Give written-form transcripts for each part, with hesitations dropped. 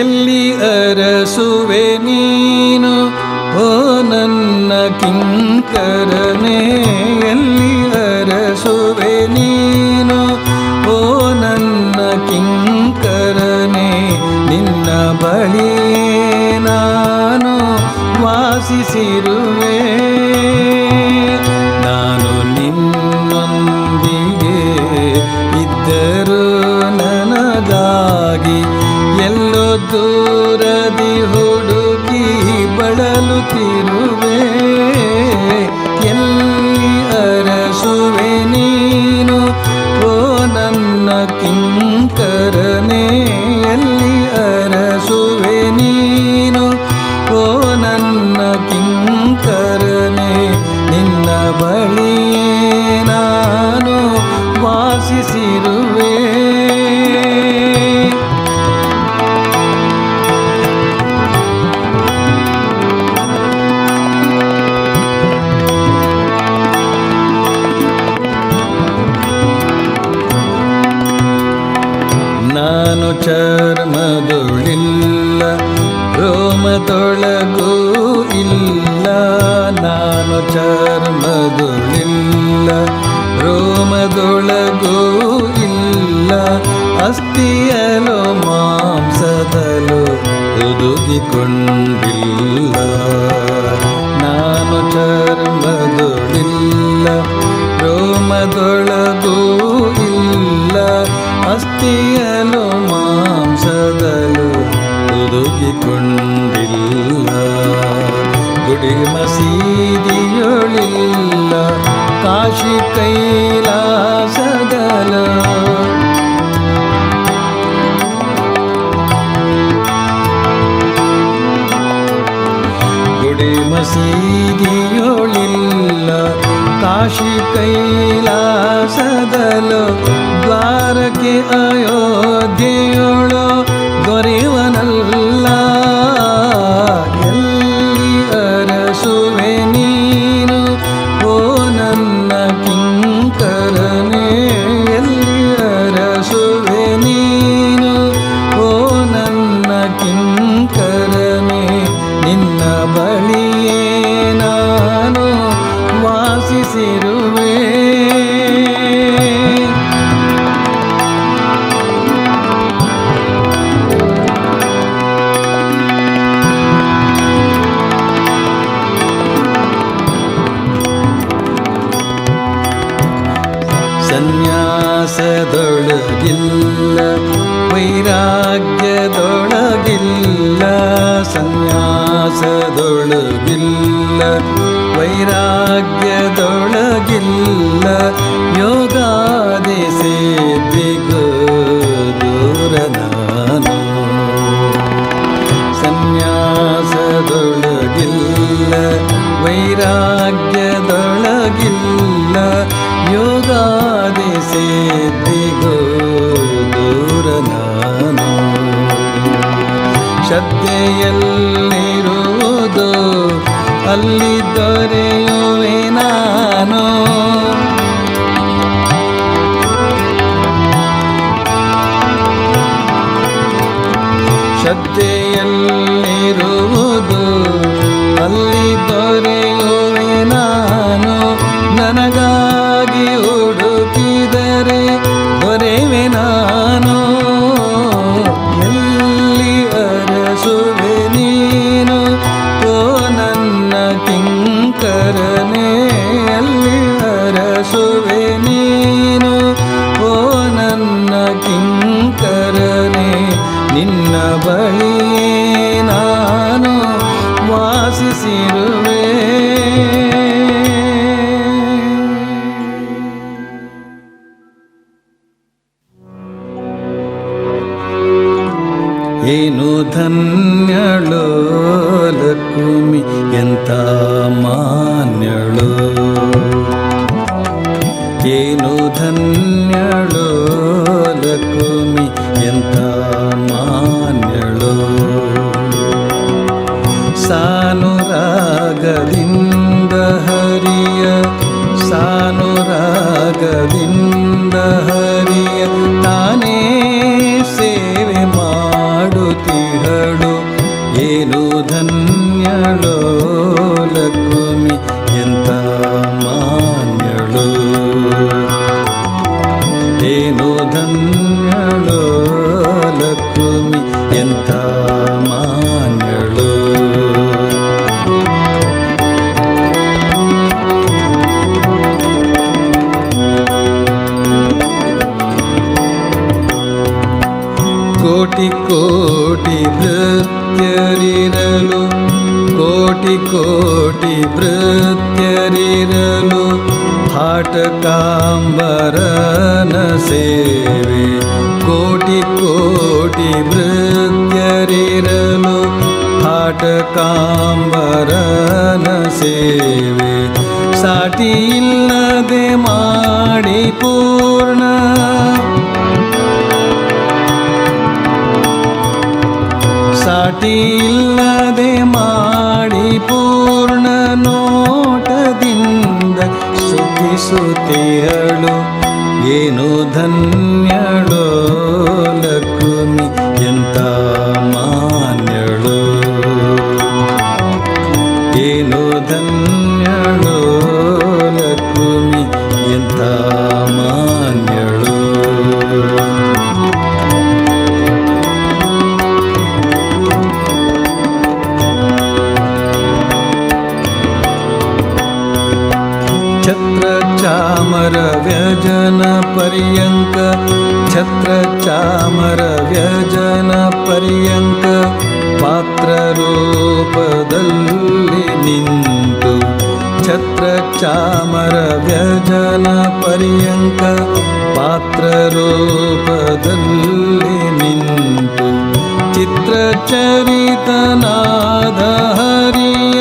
ಎಲ್ಲಿ ಅರಸುವೆ ನೀನು ಓ ನನ್ನ ಕಿಂಕರನೇ, ಎಲ್ಲಿ ಅರಸುವೆ ನೀನು ಓ ನನ್ನ ಕಿಂಕರನೇ, ನಿನ್ನ ಬಳಿಯೇ ನಾನು ವಾಸಿಸಿರುವೆ. ನಾನು ನಿನ್ನೊಂದಿಗೆ ಇದ್ದರೂ ನನಗಾಗಿ ಎಲ್ಲೋ ದೂರದಿ ಹುಡುಕಿ ಬಳಲುತ್ತಿರುವೆ. ಎಲ್ಲಿ ಅರಸುವೆ ನೀನು ಓ ನನ್ನ ಕಿಂಕರನೇ, ಎಲ್ಲಿ ಅರಸುವೆ ನೀನು ಓ ನನ್ನ ಕಿಂಕರನೇ, ನಿನ್ನ ಬಳಿಯೇ ನಾನು ವಾಸಿಸಿರುವೆ. ನಾನು ಚರ್ಮದೊಳಿಲ್ಲ ರೋಮದೊಳಗೂ ಇಲ್ಲ, ನಾನು ಚರ್ಮದೊಳಿಲ್ಲ ರೋಮದೊಳಗೂ ಇಲ್ಲ, ಅಸ್ಥಿಯಲು ಮಾಂಸದಲು ಹುದುಗಿಕೊಂಡಿಲ್ಲ. ನಾನು ಚರ್ಮದೊಳಿಲ್ಲ ರೋಮದೊಳಗೂ ಇಲ್ಲ, ಅಸ್ಥಿಯಲು ಮಾಂಸದಲು ಹುದುಗಿಕೊಂಡಿಲ್ಲ. ಗುಡಿ ಮಸೀದಿಯೊಳಿಲ್ಲ ಕಾಶಿ ಕೈಲಾಸದಲು, ಗುಡಿ ಮಸೀದಿಯೊಳಿಲ್ಲ ಕಾಶಿ ಕೈಲಾಸದಲು, ದ್ವಾರಕೆ ಅಯೋಧ್ಯೆಯೊಳು ದೊರೆಯುವನಲ್ಲ. ಎಲ್ಲಿ ಅರಸುವೆ ನೀನು ಓ ನನ್ನ ಕಿಂಕರನೇ, ಎಲ್ಲಿ ಅರಸುವೆ ನೀನು ಓ ನನ್ನ ಕಿಂಕರನೇ, ನಿನ್ನ ಬಳಿಯೇ ನಾನು ವಾಸಿಸಿರುವೆ. ಸನ್ಯಾಸದೊಳಗಿಲ್ಲ ವೈರಾಗ್ಯದೊಳಗಿಲ್ಲ, ಸನ್ಯಾಸದೊಳಗಿಲ್ಲ ವೈರಾಗ್ಯದೊಳಗಿಲ್ಲ, ಯೋಗಾದಿ ಸಿದ್ಧಿಗೂ ದೂರ ನಾನು. ಸನ್ಯಾಸದೊಳಗಿಲ್ಲ ವೈರಾಗ್ಯದೊಳಗಿಲ್ಲ, ಯೋಗಾದಿ ಸಿದ್ಧಿಗೂ ದೂರ ನಾನು. ಶ್ರದ್ಧೆಯಲ್ಲಿರುವುದು ಅಲ್ಲಿ ದೊರೆಯುವೆ ನಾನು, ಶ್ರದ್ಧೆಯಲ್ಲಿರುವುದು ಅಲ್ಲಿ ದೊರೆಯುವೆ ನಾನು. ನನಗಾಗಿ ಹುಡುಕಿದರೆ ದೊರೆಯುವೆ ನಾನು. ಎಲ್ಲಿ ಅರಸುವೆ ನೀನು ಓ ನನ್ನ ಕಿಂಕರನೇ, ಎಲ್ಲಿ ಅರಸುವೆ ನೀನು ಓ ನನ್ನ ಕಿಂಕರನೇ, ನಿನ್ನ ಬಳಿಯೇ ನಾನು ವಾಸಿಸಿರುವೆ. ಏನು ಧನ್ಯಳೋ ಲಕ್ಷ್ಮಿ ಎಂಥ ಮಾನ್ಯಳೋ, ಏನು ಧನ್ಯಳೋ ಲಕ್ಷ್ಮಿ ಎಂಥ ಮಾನ್ಯಳೋ. ಸಾನುರಾಗದಿಂದ ಹರಿಯ ಸಾನುರಾಗದಿಂದ ಹರಿಯ ತಾನ ಕೋಟಿ ಭೃತ್ಯರಿರಲು ಹಾಟಕಾಂಬರನ ಸೇವೆ. ಕೋಟಿ ಕೋಟಿ ಭೃತ್ಯರಿರಲು ಹಾಟಕಾಂಬರನ ಸೇವೆ. ಸಾಟಿ ಇಲ್ಲದೆ ಮಾಡಿ ಪೂರ್ಣ, ಸಾಟಿ ಇಲ್ಲದೆ ಮಾಡಿ ಪೂರ್ಣ ನೋಟದಿಂದ ಸುಖಿಸುತ್ತಿಯಳು. ಏನು ಧನ್ಯಳೋ ಲಕ್ಷ್ಮಿ ಎಂತ ಮಾನ್ಯಳು. ಏನು ಧನ್ಯಳೋ ಲಕ್ಷ್ಮಿ ಎಂತ ಮಾನ್ಯಳು. ಛತ್ರ ಚಾಮರ ವ್ಯಜನ ಪರ್ಯಂಕ, ಛತ್ರ ಚಾಮರ ವ್ಯಜನ ಪರ್ಯಂಕ ಪಾತ್ರ ರೂಪದಲ್ಲಿ ನಿಂತು. ಛತ್ರ ಚಾಮರ ವ್ಯಜನ ಪರ್ಯಂಕ ಪಾತ್ರ ರೂಪದಲ್ಲಿ ನಿಂತು. ಚಿತ್ರ ಚರಿತನಾದ ಹರಿಯ,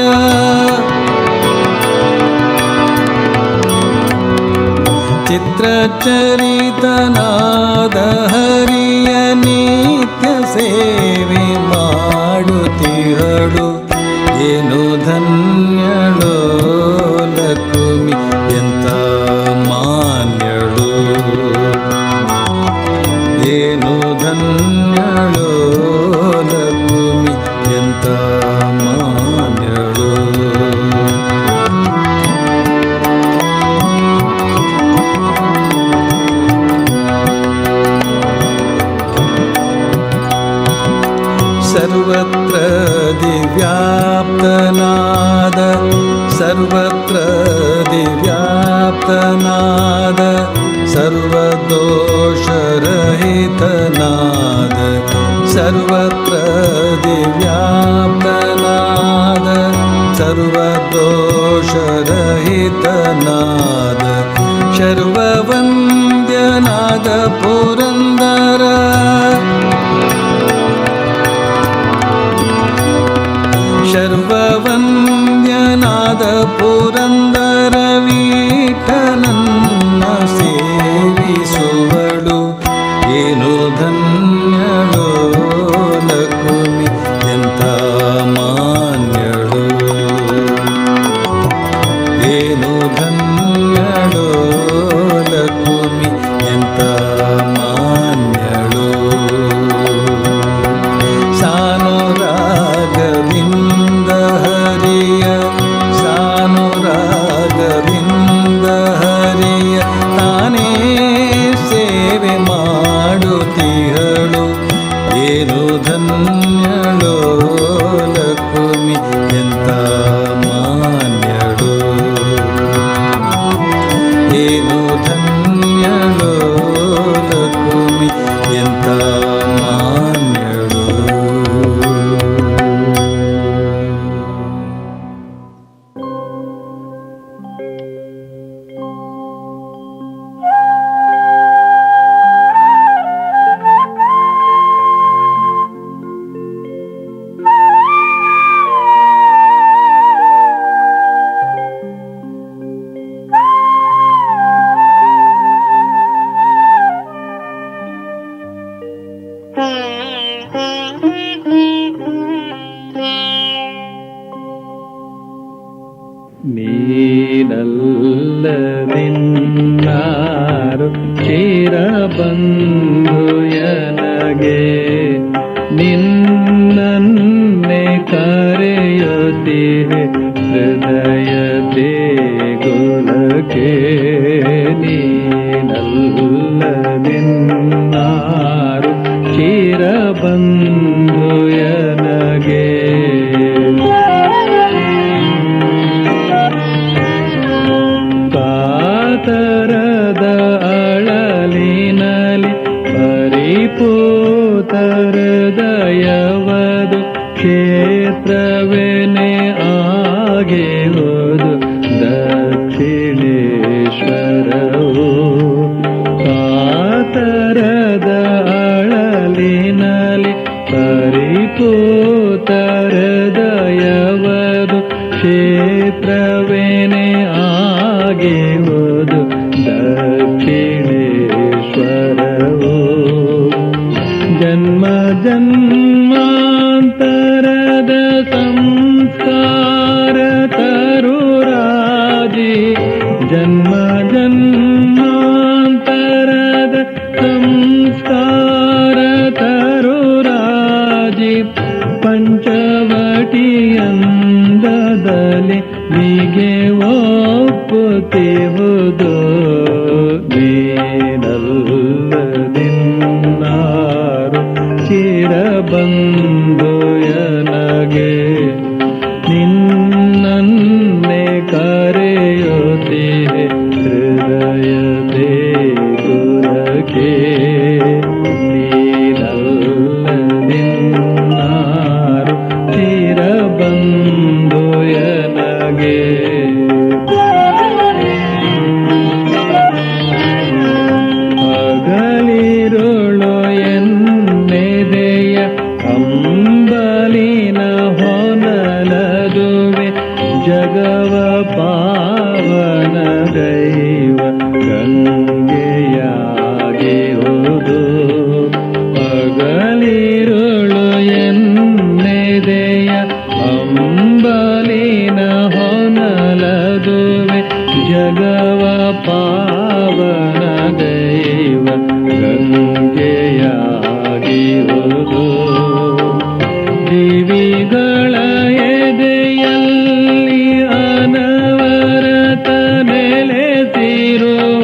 ಚಿತ್ರ ಚರಿತನಾದ ಹರಿಯ ನಿತ್ಯ ಸೇವೆ ಮಾಡುತ್ತಿಹಳು. ಏನು ಧನ್ಯಳೋ ಲಕ್ಷ್ಮಿ ಎಂತ ಮಾನ್ಯಳು. ಏನು ಧನ್ಯಳೋ ಲಕ್ಷ್ಮಿ ಎಂತ ಮಾನ್ಯಳು. ಸರ್ವತ್ರ ದಿವ್ಯಾಪ್ತನಾದ, ಸರ್ವತ್ರ ದಿವ್ಯಾಪ್ತನಾದ, ಸರ್ವದೋಷರಹಿತನಾದ. ಸರ್ವತ್ರ ದಿವ್ಯಾಪ್ತನಾದ, ಸರ್ವದೋಷರಹಿತನಾದ. ಶರ್ವವಂದ್ಯನಾದ ಪುರಂದರ, ಶರ್ವವಂದ್ಯನಾದ ಪುರಂದರ ವಿಠಲನ್ನ ಸೇವಿಸುವಳು. ಏನು ಧನ್ಯಳೋ ಲಕ್ಷ್ಮಿ ಎಂತ ಮಾನ್ಯಳು. ಏನು ಧನ್ಯಳೋ ಲಕ್ಷ್ಮಿ ಎಂತ ಮಾನ್ಯಳು. ಸಾನುರಾಗವಿಂದ ಹರಿಯ, ಸಾನುರಾಗವಿಂದ ಹರಿಯ ತಾನೇ ಸೇವೆ ಮಾಡುತ್ತಿಹಳು. ಏನು ಧನ್ಯಳೋ ಲಕ್ಷ್ಮಿ ಎಂತ ಮಾನ್ಯಳು. ಏನು ಧನ್ಯಳೋ ಲಕ್ಷ್ಮಿ ಎಂತ ಮಾನ್ಯಳು. ನೀನಲ್ಲದಿನ್ನಾರು ಚಿರಬಂಧುಯನಗೆ ನಿನ್ನನ್ನೇ ಕರೆಯುತ್ತಿರೆ ಹೃದಯ ದೇಗುಲಕ್ಕೆ. ನೀನಲ್ಲದಿನ್ನಾರು ಚಿರಬಂಧುಯನಗೆ ಕಾತರದ ಅಳಲಿನಲಿ ಪರಿಪೂತರ ದಯವದು ಕ್ಷೇತ್ರವೇನೆ ಆ ಒಪ್ಪುತ್ತಿಹುದು ನೀನಲ್ಲದಿನ್ನಾರು ಚಿರಬಂಧು ಎನಗೆ ನಿನ್ನನ್ನೇ ಕರೆಯುತ್ತಿದೆ ಹೃದಯ ದೇಗುಲಕ್ಕೆ ನೀನಲ್ಲದಿನ್ನಾರು ಚಿರಬಂಧು ಎನಗೆ ಹಗಲಿರುಳು ಎನ್ನೆದೆಯ ಅಂಬಲಿನ ಹೊನಲದುವೆ ಜಗವ ಪಾವನ ದೈವ ಗಂಗೆಯಾಗಿರುವುದು ಹಗಲಿರುಳು ಎನ್ನೆದೆಯ ಅಂಬಲಿನ ಹೊನಲದುವೆ ಜಗವ ಪಾವನ ದೈವ ಗಂಗೆಯಾಗಿರುವುದು ಜೀವಿಗಳ ಎದೆಯಲ್ಲಿ ಅನವರತ ನೆಲೆಸಿರುವ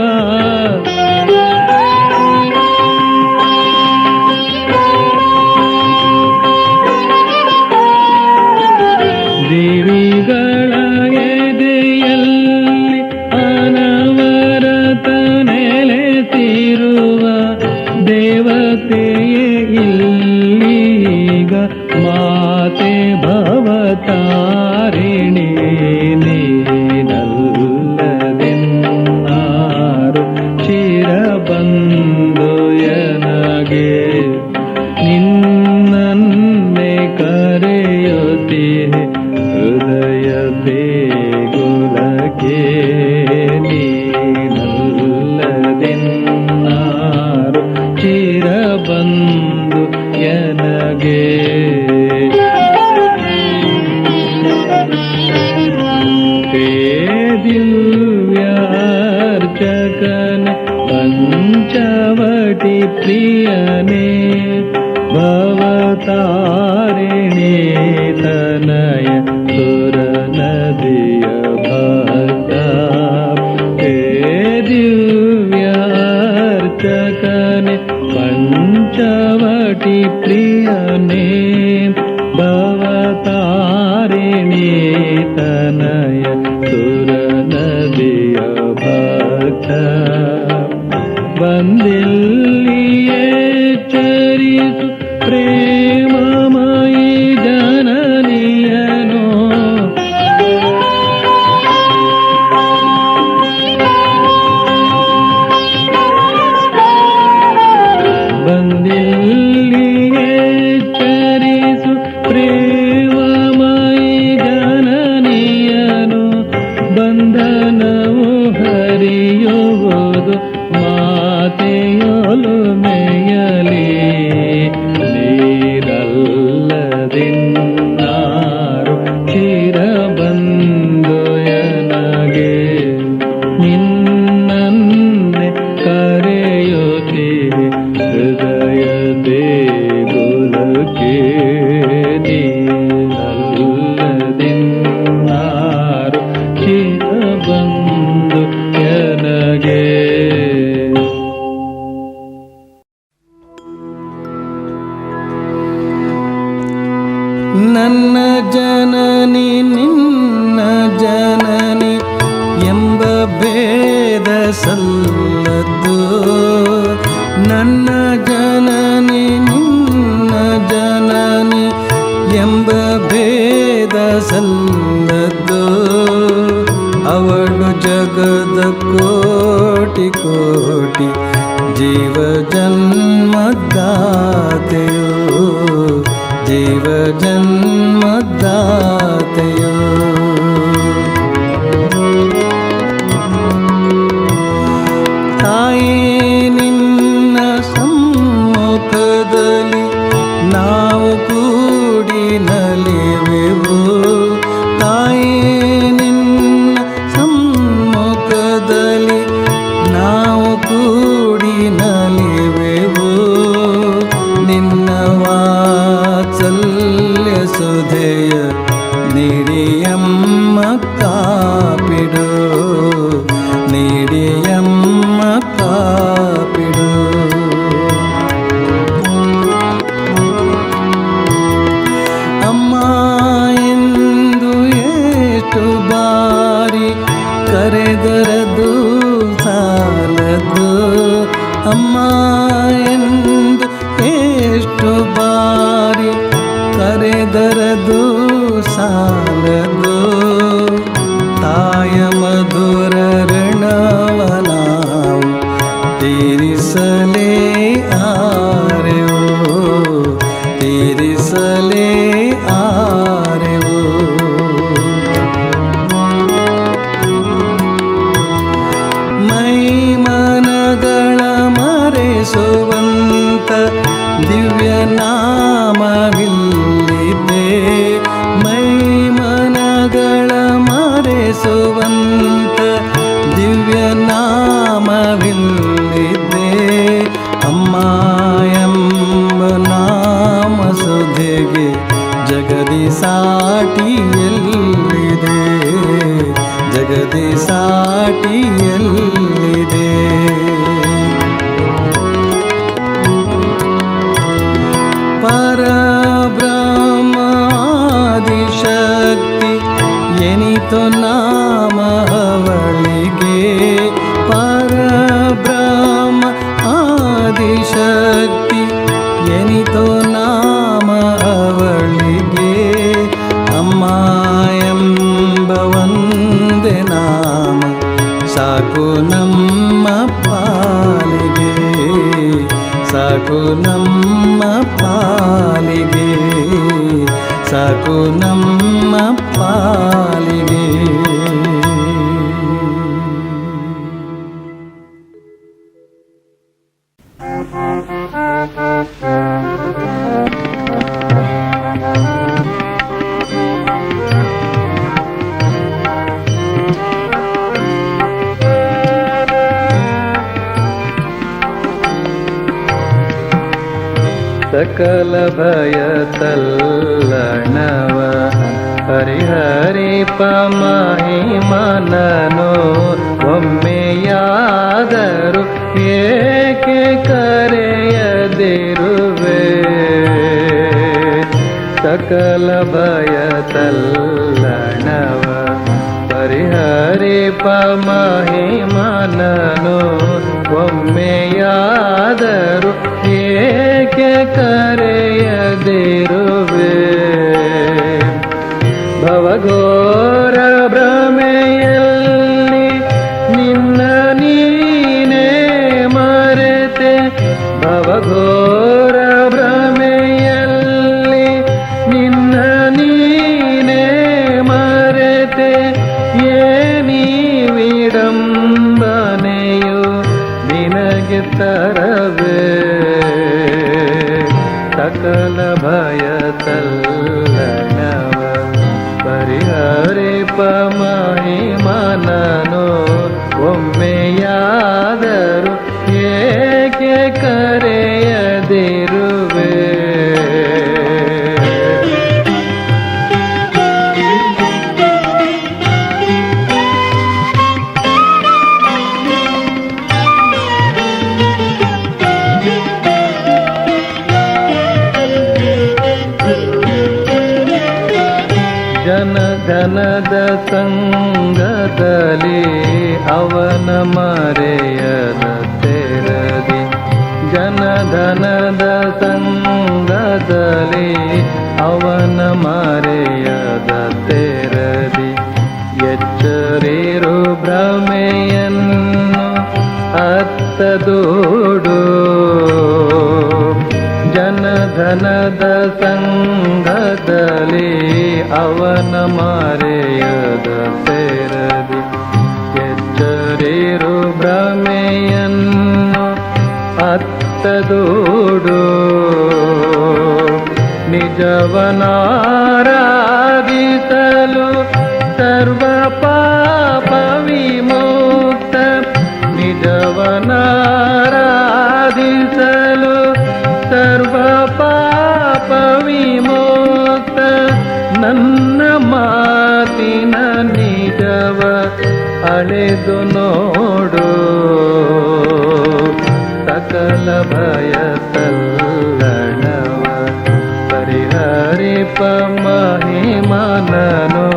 ಜೀವಿಗಳ ಎದೆಯಲ್ಲಿ ಅನವರತ ನೆಲೆಸಿರುವ ದೇವತೆಯೇ ಇಲ್ಲೀಗ ಮಾತೆ ಭವತಾರಿಣಿ ನೀನಲ್ಲದೆನ್ನಾರು ಚಿರಬಂಧು ಎನಗೆ ನಿನ್ನನ್ನೇ ಕರೆಯುತ್ತಿದೆ ಹೃದಯ ದೇಗುಲಕ್ಕೆ ನೀನಲ್ಲದೆನ್ನಾರು ಚಿರಬಂಧು ಎನಗೆ ಹೇ ದಿವ್ಯಾರ್ಚಕನೆ ಪಂಚವಟಿ ಪ್ರಿಯನೇ ಭವತಾರಿಣಿ ತನಯ ಸುರನದಿಯ ಭಕ್ತ ಹೇ ದಿವ್ಯಾರ್ಚಕನೆ ಪಂಚವಟಿ ಪ್ರಿಯನೇ ಭವತಾರಿಣಿ ತನಯ ಸುರನದಿಯ ಭಕ್ತ ಬಂದಿಲ್ಲಿಯೇ ಚರಿಸು ಪ್ರೇಮಮಯಿ ಜನನಿಯನು ಬಂದಿಲ್ಲಿಯೇ ಚರಿಸು ಪ್ರೇಮಮಯಿ ಜನನಿಯನು ಬಂಧನವು ಹರಿಯುವುದು ಮಾತೆಯೊಲುಮೆಯಲಿ ನೀರಲ್ಲದಿನ್ನಾರು ಚಿರಬಂಧು ಎನಗೆ ನಿನ್ನನ್ನೇ ಕರೆಯುತ್ತಿದೆ ಹೃದಯ ದೇಗುಲಕ್ಕೆ ನೀನಲ್ಲದಿನ್ನಾರು ಚಿರಬಂಧು ಎನಗೆ ನನ್ನ ಜನನಿ ನಿನ್ನ ಜನನಿ ಎಂಬ ಭೇದ ಸಲ್ಲದ್ದು ನನ್ನ ಜನನಿ ನಿನ್ನ ಜನನಿ ಎಂಬ ಭೇದ ಸಲ್ಲದ್ದು ಅವಳು ಜಗದ ಕೋಟಿ ಕೋಟಿ ಜೀವ ಜನ್ಮದಾತೆಯೋ ಜೀವ ಜನ್ಮದಾತೆಯೋ ತಾಯೇ ನಿನ್ನ ಸಮ್ಮುಖದಲ್ಲಿ ನಾವು ಕೂಡಿ ನಲಿವೆವು ತಾಯೇ ನಿನ್ನ ಸಮ್ಮುಖದಲ್ಲಿ ನಾವು ಕೂಡಿ ನಲಿವೆವು ನಿನ್ನ ವಾತ್ಸಲ್ಯ ಸುಧೆಯ ಅಮ್ಮ ಎಂದು ಎಷ್ಟು ಬಾರಿ ಕರೆದರದು ಸಾಲದು. ತಾಯ ಮಧುರ ಋಣವ ನಾವು ತೀರಿಸಲೇ ಆರೆವು, ತೀರಿಸಲೇ ಆರೆವು. ಮೈಮನಗಳ ಮರೆಸುವಂತ ದಿವ್ಯ ನಾಮವಿಲ್ಲಿದೆ. ಮೈಮನಗಳ ಮರೆಸುವಂತ ದಿವ್ಯ ನಾಮವಿಲ್ಲಿದೆ. ಅಮ್ಮ ಎಂಬ ನಾಮ ಸುಧೆಗೆ ಜಗದಿ ಸಾಟಿಯಲ್ಲಿದೆ, ಜಗದಿ ಸಾಟಿಯಲ್ಲಿದೆ. ಪರಬ್ರಹ್ಮಾದಿಶಕ್ತಿ ಎನಿತು ನಾಮ ಅವಳಿಗೆ. ಪರಬ್ರಹ್ಮ ಆದಿಶಕ್ತಿ ಎನಿತು ನಾಮ ಅವಳಿಗೆ. ಅಮ್ಮ ಎಂಬ ಒಂದೇ ನಾಮ ಸಾಕು ನಮ್ಮ ಪಾಲಿಗೆ, ಸಾಕು ನಮ್ಮ ಪಾಲಿಗೆ, ಸಾಕು ನಮ್ಮ ಪಾಲಿಗೆ. ಸಕಲ ಭಯ ತಲ್ಲಣವ ಹರಿಹರಿಪ ಮಹಿಮನನು ಒಮ್ಮೆಯಾದರೂ ಏಕೆ ಕರೆಯದಿರುವೆ. ಸಕಲ ಭಯ ತಲ್ಲಣವ ಹರಿಹರಿಪ ಮಹಿಮನನು ಒಮ್ಮೆಯಾದರೂ ಏಕೆ ಕರೆಯದಿರುವೆ. ಭವಘೋರ ಭ್ರಮೆಯಲ್ಲಿ ನಿನ್ನ ನೀನೇ ಮರೆತೆ. ಭವಘೋರ ಭ್ರಮೆಯಲ್ಲಿ ನಿನ್ನ ನೀನೇ ಮರೆತೆ. ಏನೀ ವಿಡಂಬನೆಯು ನಿನಗೆ ತರವೇ. ಸಕಲ ಭಯ ತಲ್ಲಣವ ಪರಿಹರಿಪ ಮಹಿಮನನು ಒಮ್ಮೆಯಾದರೂ ಏಕೆ ಕರೆಯದಿರುವೆ. ಜನಧನದ ಸಂಗದಲ್ಲಿ ಅವನ ಮರೆಯದ ತೆರದಿ. ಜನಧನದ ಸಂಗದಲ್ಲಿ ಅವನ ಮರೆಯದ ತೆರದಿ. ಎಚ್ಚರಿರು ಭ್ರಮೆಯನ್ನು ಅತ್ತದೂಡು. ಜನಧನದ ಸಂಗದಲ್ಲಿ ಅವನ ಮರೆಯದ ತೆರದಿ. ಎಚ್ಚರಿರು ಭ್ರಮೆಯನ್ನು ಅತ್ತದೂಡು. ನಿಜವನಾರಾಧಿಸಲು ಸರ್ವ ಪಾಪ ವಿಮುಕ್ತ. ನಿಜವನಾರಾಧಿಸಲು ಸರ್ವ ಪಾಪ ವಿಮುಕ್ತ. ನನ್ನ ಮಾತಿನ ನಿಜವ ಅಳೆದು ನೋಡು. ಸಕಲ ಭಯ ತಲ್ಲಣವ ಪರಿಹರಿಪ ಮಹಿಮನನು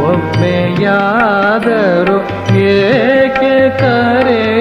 ಒಮ್ಮೆಯಾದರೂ ಏಕೆ ಕರೆಯದಿರುವೆ.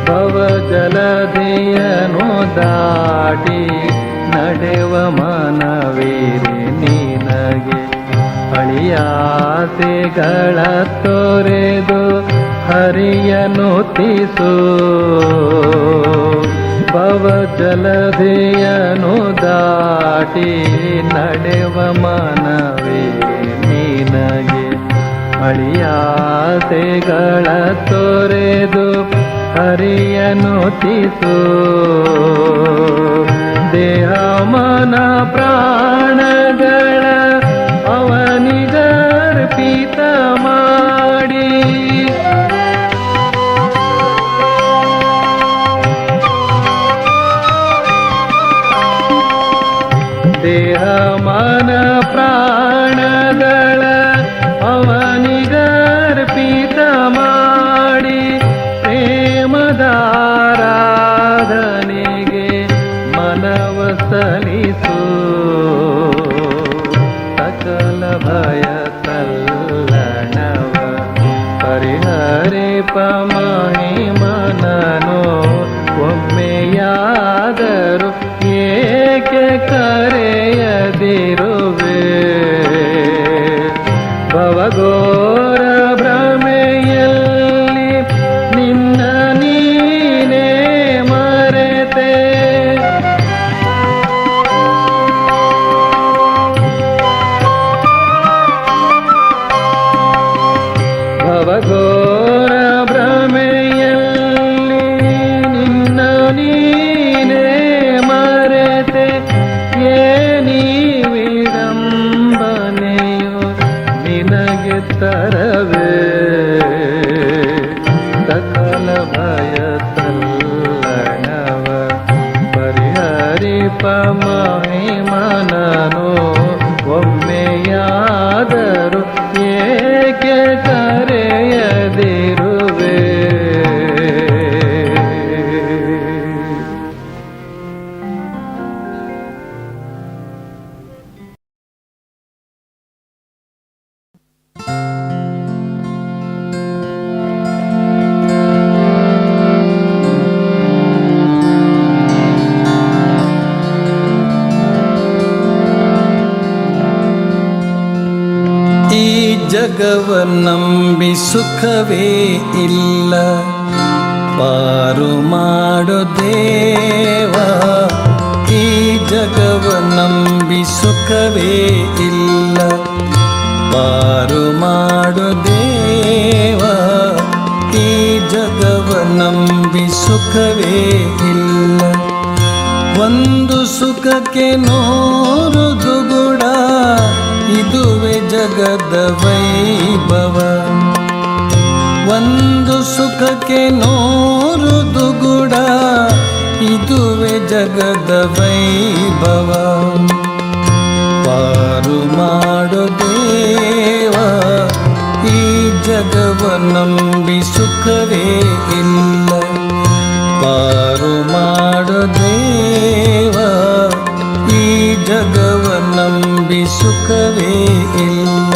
ಭವ ಜಲಧಿಯನು ದಾಟಿ ನಡೆವ ಮನವೀರಿ ನಿನಗೆ ಅಳಿಯಾಸೆಗಳ ತೊರೆದು ಹರಿಯನು ತಿಸು ಭವ ಜಲಧಿಯನು ದಾಟಿ ನಡೆವ ಮನವೀರಿ ನಿನಗೆ ಅಳಿಯಾಸೆಗಳ ತೊರೆದು ಹರಿಯನು ತಿಸು ದೇಹ ಮನ ಪ್ರಾಣಗಳ ಅವನಿಗರ್ಪಿತ ಮಾಡಿ ದೇಹ ಮನ ಪ್ರಾಣಗಳ ಅವನಿಗರ್ಪಿತ ಮಾಡಿ ಪ್ರೇಮದಾರಾಧನೆಗೆ ಮನವ ಸಲಿಸು ಸಕಲ ಭಯ ತಲ್ಲಣವ ಪರಿಹರಿಪ ಮಹಿಮನನು ಒಮ್ಮೆಯಾದರೂ ಏಕೆ ಕರೆಯದಿರುವೆ ಭವಘೋರ ಭ್ರಮೆಯಲ್ಲಿ ನಿನ್ನ ನೀನೇ ಮರೆತೆ ಭವಘೋರ ಭ್ರಮೆಯಲ್ಲಿ ನಿನ್ನ ನೀನೇ ಮರೆತೆ ಏನಿ ವಿಡಂಬನೆಯು ನಿನಗೆ ತರವೇ ಸಕಲ ಭಯ ತಲ್ಲಣವ ಪರಿಹರಿಪ ಮಹಿಮನನು ಒಮ್ಮೆಯಾದರೂ ಏಕೆ ಕರೆಯದಿರುವೆ ಈ ಜಗವ ನಂಬಿ ಸುಖವೇ ಇಲ್ಲ ಪಾರು ಮಾಡು ದೇವ ಈ ಜಗವ ನಂಬಿ ಸುಖವೇ ಇಲ್ಲ ಪಾರು ಮಾಡು ದೇವ ಈ ಜಗವ ನಂಬಿ ಸುಖವೇ ಇಲ್ಲ ಒಂದು ಸುಖಕ್ಕೆ ನೂರು ದುಗುಡ ಇದುವೆ ಜಗದ ವೈಭವ ಒಂದು ಸುಖಕ್ಕೆ ನೂರು ದುಗುಡ ಇದುವೆ ಜಗದ ವೈಭವ ಪಾರು ಮಾಡು ದೇವ ಈ ಜಗವ ನಂಬಿ ಸುಖವೇ ಇಲ್ಲ ಪಾರು ಮಾಡು ದೇವ ಈ ಜಗವ ನಂಬಿ ಸುಖವೇ ಇಲ್ಲ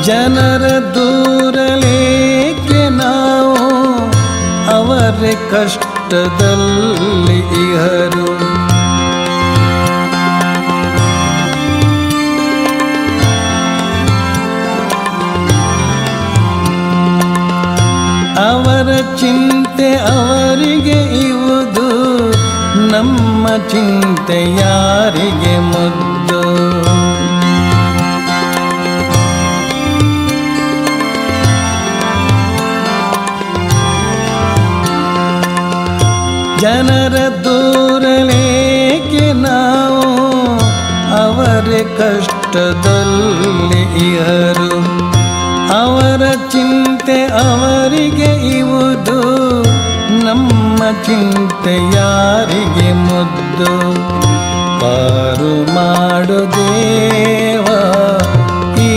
ಜನರ ದೂರಲೇಕೆ ನಾವು ಅವರ ಕಷ್ಟದಲ್ಲಿ ಇಹರು ಅವರ ಚಿಂತೆ ಅವರಿಗೆ ಇವುದು ನಮ್ಮ ಚಿಂತೆ ಯಾರಿಗೆ ಮುದ್ದು ಜನರ ದೂರಲೇಕೆ ನಾವು ಅವರ ಕಷ್ಟದಲ್ಲಿ ಇಹರು ಅವರ ಚಿಂತೆ ಅವರಿಗೆ ಇವುದು ನಮ್ಮ ಚಿಂತೆ ಯಾರಿಗೆ ಮುದ್ದು ಪಾರು ಮಾಡು ದೇವ ಈ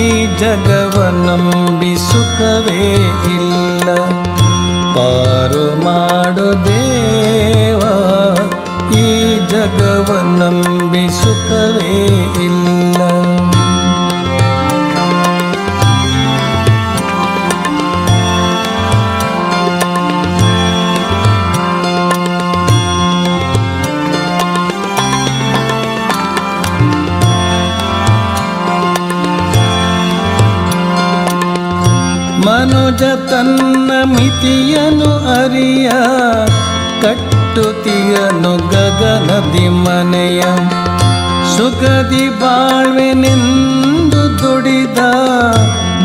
ಜಗವ ನಂಬಿ ಸುಖವೇ ಇಲ್ಲ. ಪಾರು ಮಾಡು ದೇವ, ಈ ಜಗವ ನಂಬಿ ಸುಖವೇ ಇಲ್ಲ. ಮನುಜ ತನ್ನ ಮಿತಿಯನು ಅರಿಯ, ಕಟ್ಟುತಿಯನು ಗಗನದಿ ಮನೆಯ. ಸುಖದಿ ಬಾಳ್ವೆನೆಂದು ದುಡಿದ,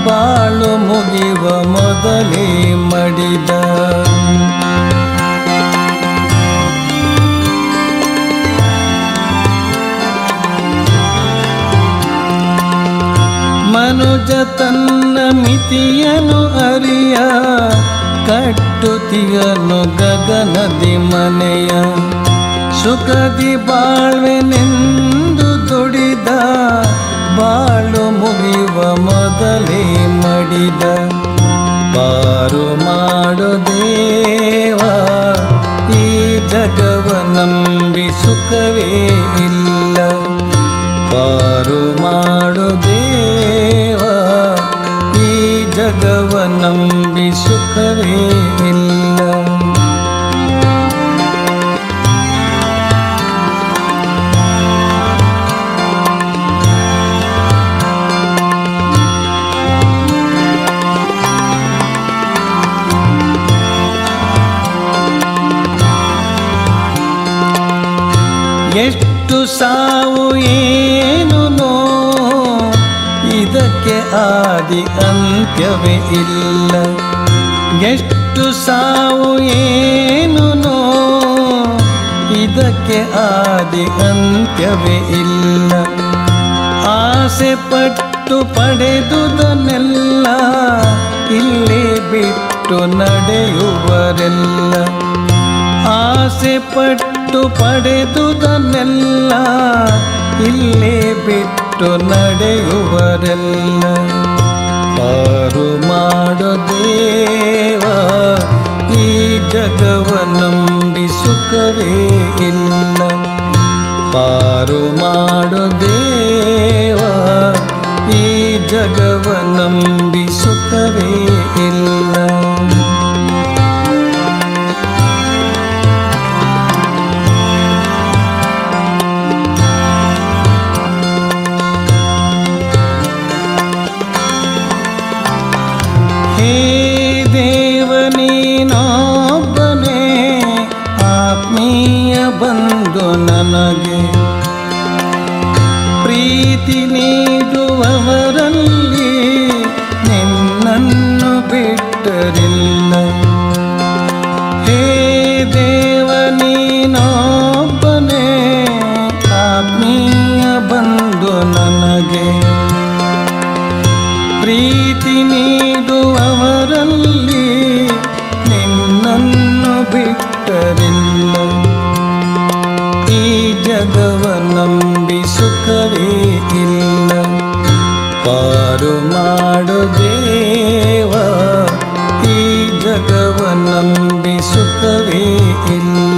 ಬಾಳು ಮುಗಿವ ಮೊದಲೇ ಮಡಿದ. ಮನುಜ ತನ್ನ ಮಿತಿಯನು ಅರಿಯ, ಕಟ್ಟುತಿಯನು ಗಗನದಿ ಮನೆಯ. ಸುಖದಿ ಬಾಳ್ವೆನೆಂದು ದುಡಿದ, ಬಾಳು ಮುಗಿಯುವ ಮೊದಲೇ ಮಡಿದ. ಪಾರು ಮಾಡು ದೇವ, ಈ ಜಗವ ನಂಬಿ ಸುಖವೇ ಇಲ್ಲ. ಪಾರು ಮಾಡು ದೇವ, ಈ ಜಗವ ನಂಬಿ ಸುಖವೇ ಇಲ್ಲ. ಎಷ್ಟು ಸಾವು ಏನು ನೋ, ಇದಕ್ಕೆ ಆದಿ ಅಂತ್ಯವೇ ಇಲ್ಲ. ಎಷ್ಟು ಸಾವು ಏನು ನೋ, ಇದಕ್ಕೆ ಆದಿ ಅಂತ್ಯವೇ ಇಲ್ಲ. ಆಸೆ ಪಟ್ಟು ಪಡೆದುದನ್ನೆಲ್ಲ ಇಲ್ಲೇ ಬಿಟ್ಟು ನಡೆಯುವರೆಲ್ಲ. ಆಸೆ ಪಟ್ಟು ಪಡೆದುದನ್ನೆಲ್ಲ ಇಲ್ಲೇ ಬಿಟ್ಟು ನಡೆಯುವರೆಲ್ಲ. ಪಾರು ಮಾಡು ದೇವ, ಈ ಜಗವ ನಂಬಿ ಸುಖವೇ ಇಲ್ಲ. ಪಾರು ಮಾಡು ದೇವ, ಈ ಜಗವ ನಂಬಿ ಸುಖವೇ ಇಲ್ಲ. ಹೇ ದೇವ ನೀನೊಬ್ಬನೇ ಆತ್ಮೀಯ ಬಂಧು ನನಗೆ. ಪ್ರೀತಿ ನೀಡುವವರಲ್ಲಿ ನಿನ್ನನ್ನು ಬಿಟ್ಟರಿಲ್ಲ. ಹೇ ದೇವ ನೀನೊಬ್ಬನೇ ಆತ್ಮೀಯ ಬಂಧು ನನಗೆ. ಪ್ರೀತಿ ನೀಡುವವರಲ್ಲಿ ನಿನ್ನನ್ನು ಬಿಟ್ಟರಿಲ್ಲ. ಈ ಜಗವ ನಂಬಿ ಸುಖವೇ ಇಲ್ಲ. ಪಾರು ಮಾಡು ದೇವ, ಈ ಜಗವ ನಂಬಿ ಸುಖವೇ ಇಲ್ಲ.